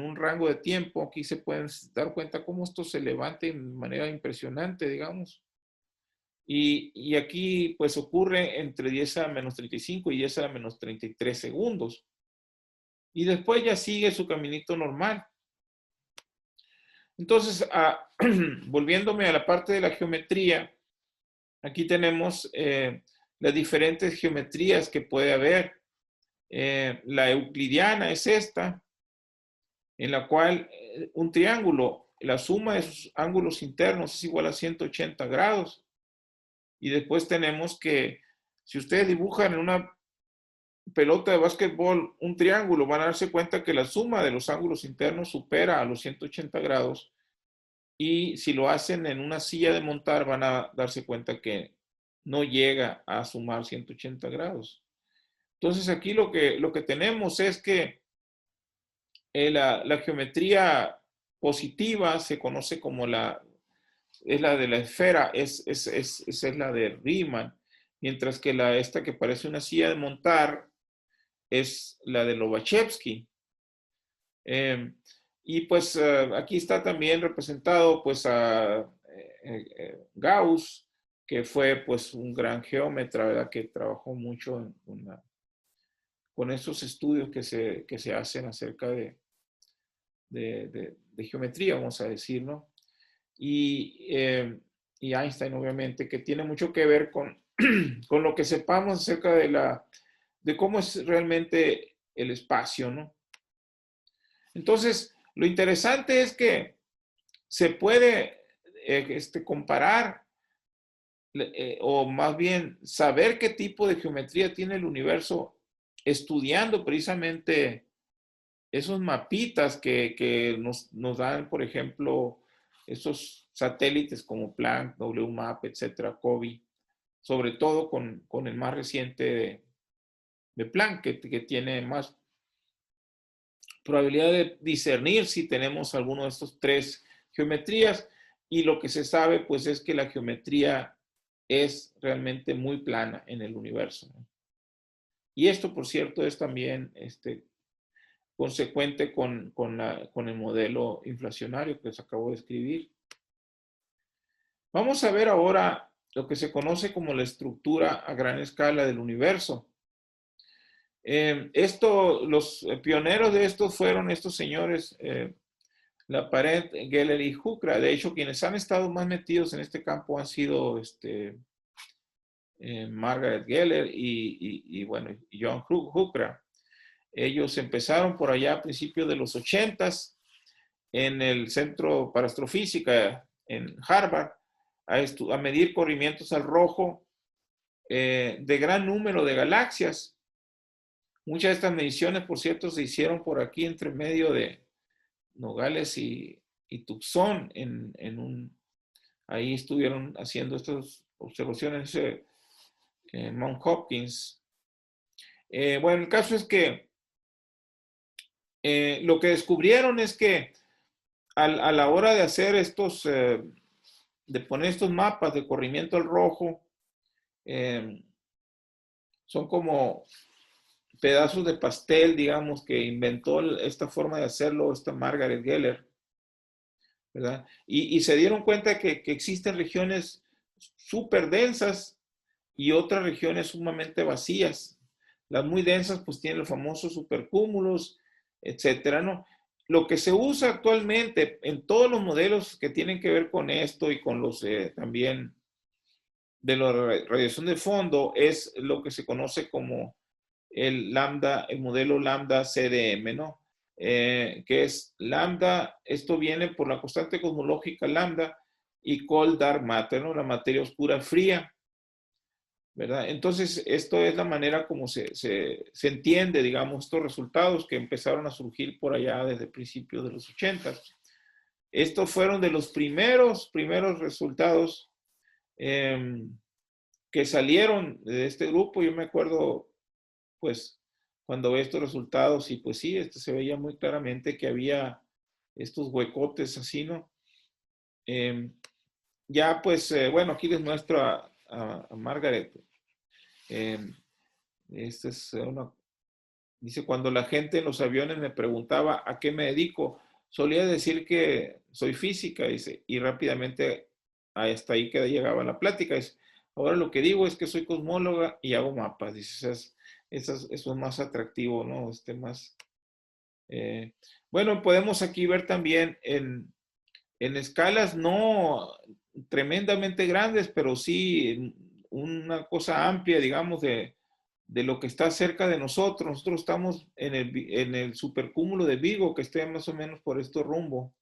un rango de tiempo. Aquí se pueden dar cuenta cómo esto se levanta de manera impresionante, digamos. Y aquí pues ocurre entre 10 a la menos 35 y 10 a la menos 33 segundos. Y después ya sigue su caminito normal. Entonces, volviéndome a la parte de la geometría, aquí tenemos las diferentes geometrías que puede haber. La euclidiana es esta, en la cual un triángulo, la suma de sus ángulos internos es igual a 180 grados. Y después tenemos que, si ustedes dibujan en una pelota de básquetbol un triángulo, van a darse cuenta que la suma de los ángulos internos supera a los 180 grados. Y si lo hacen en una silla de montar, van a darse cuenta que no llega a sumar 180 grados. Entonces aquí lo que tenemos es que la geometría positiva se conoce como es la de la esfera, esa es la de Riemann, mientras que esta que parece una silla de montar es la de Lobachevsky. Y pues aquí está también representado pues a Gauss, que fue pues un gran geómetra, ¿verdad? Que trabajó mucho con esos estudios que se hacen acerca de geometría, vamos a decir, ¿no? Y Einstein, obviamente, que tiene mucho que ver con lo que sepamos acerca de cómo es realmente el espacio, ¿no? Entonces, lo interesante es que se puede comparar o más bien saber qué tipo de geometría tiene el universo estudiando precisamente esos mapitas que nos dan, por ejemplo, esos satélites como Planck, WMAP, etcétera, COBE, sobre todo con el más reciente de Planck, que tiene más probabilidad de discernir si tenemos alguno de estos tres geometrías. y lo que se sabe pues es que la geometría es realmente muy plana en el universo, ¿no? Y esto, por cierto, es también consecuente con el modelo inflacionario que les acabo de escribir. Vamos a ver ahora lo que se conoce como la estructura a gran escala del universo. Los pioneros de esto fueron estos señores, Laparent, Geller y Huckra. De hecho, quienes han estado más metidos en este campo han sido Margaret Geller bueno, John Huckra. Ellos empezaron por allá a principios de los 80s en el Centro para Astrofísica en Harvard a medir corrimientos al rojo de gran número de galaxias. Muchas de estas mediciones, por cierto, se hicieron por aquí entre medio de Nogales y Tucson. Ahí estuvieron haciendo estas observaciones en Mount Hopkins. Bueno, el caso es que lo que descubrieron es que a la hora de hacer de poner estos mapas de corrimiento al rojo, son como pedazos de pastel, digamos, que inventó esta forma de hacerlo esta Margaret Geller, ¿verdad? Y se dieron cuenta que existen regiones súper densas y otras regiones sumamente vacías. Las muy densas pues tienen los famosos supercúmulos, etcétera, ¿no? Lo que se usa actualmente en todos los modelos que tienen que ver con esto y con los también de la radiación de fondo es lo que se conoce como el modelo lambda CDM, ¿no? Que es lambda, esto viene por la constante cosmológica lambda y cold dark matter, ¿no? La materia oscura fría, ¿verdad? Entonces, esto es la manera como se entiende, digamos, estos resultados que empezaron a surgir por allá desde principios de los 80. Estos fueron de los primeros resultados que salieron de este grupo. Yo me acuerdo, pues, cuando ve estos resultados y pues sí, se veía muy claramente que había estos huecotes así, ¿no? Ya, pues, bueno, aquí les muestro a Margaret. Esta es dice, cuando la gente en los aviones me preguntaba a qué me dedico, solía decir que soy física, dice, y rápidamente hasta ahí que llegaba la plática. Dice, ahora lo que digo es que soy cosmóloga y hago mapas, dice, eso es más atractivo, ¿no? Más. Bueno, podemos aquí ver también en escalas no tremendamente grandes, pero sí una cosa amplia, digamos, de lo que está cerca de nosotros. Nosotros estamos en el supercúmulo de Vigo, que está más o menos por este rumbo.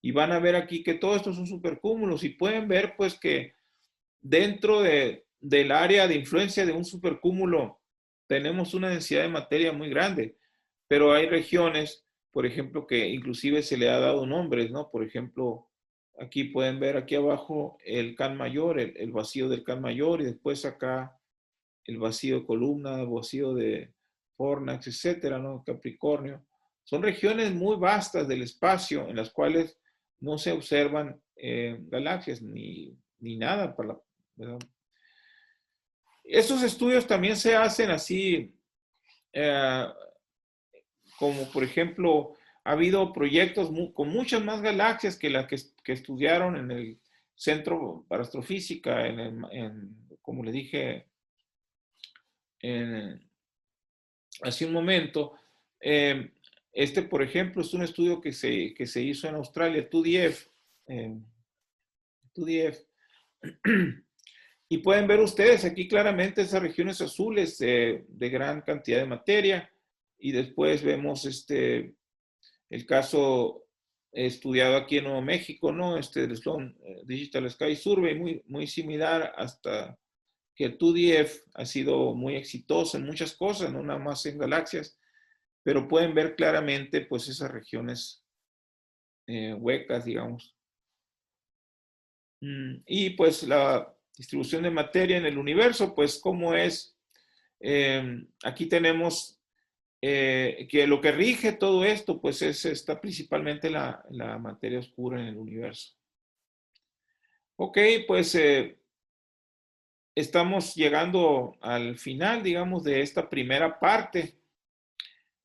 Y van a ver aquí que todos estos son supercúmulos y pueden ver pues que dentro del área de influencia de un supercúmulo tenemos una densidad de materia muy grande, pero hay regiones, por ejemplo, que inclusive se le ha dado nombres, ¿no? Por ejemplo, aquí pueden ver aquí abajo el Can mayor, el vacío del Can mayor, y después acá el vacío de columna, el vacío de Fornax, etcétera, ¿no? Capricornio. Son regiones muy vastas del espacio en las cuales no se observan galaxias ni nada para ¿verdad? Estos estudios también se hacen así, eh, como por ejemplo, ha habido proyectos con muchas más galaxias que las que estudiaron en el Centro para Astrofísica, como le dije hace un momento. Por ejemplo, es un estudio que se hizo en Australia, 2DF. 2DF. Y pueden ver ustedes aquí claramente esas regiones azules de gran cantidad de materia. Y después vemos el caso estudiado aquí en Nuevo México, ¿no? El Sloan Digital Sky Survey, muy similar, hasta que el 2DF ha sido muy exitoso en muchas cosas, no nada más en galaxias, pero pueden ver claramente pues esas regiones huecas, digamos. Y pues la distribución de materia en el universo, pues cómo es. Aquí tenemos que lo que rige todo esto, pues está principalmente la materia oscura en el universo. Ok, pues estamos llegando al final, digamos, de esta primera parte.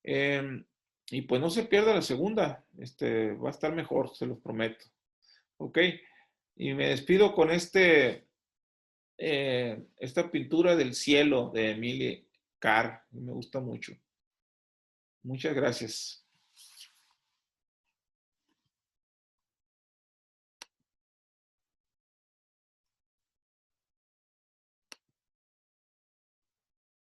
Em, y pues no se pierda la segunda. Va a estar mejor, se los prometo. Ok. Y me despido con esta pintura del cielo de Emily Carr. Me gusta mucho. Muchas gracias.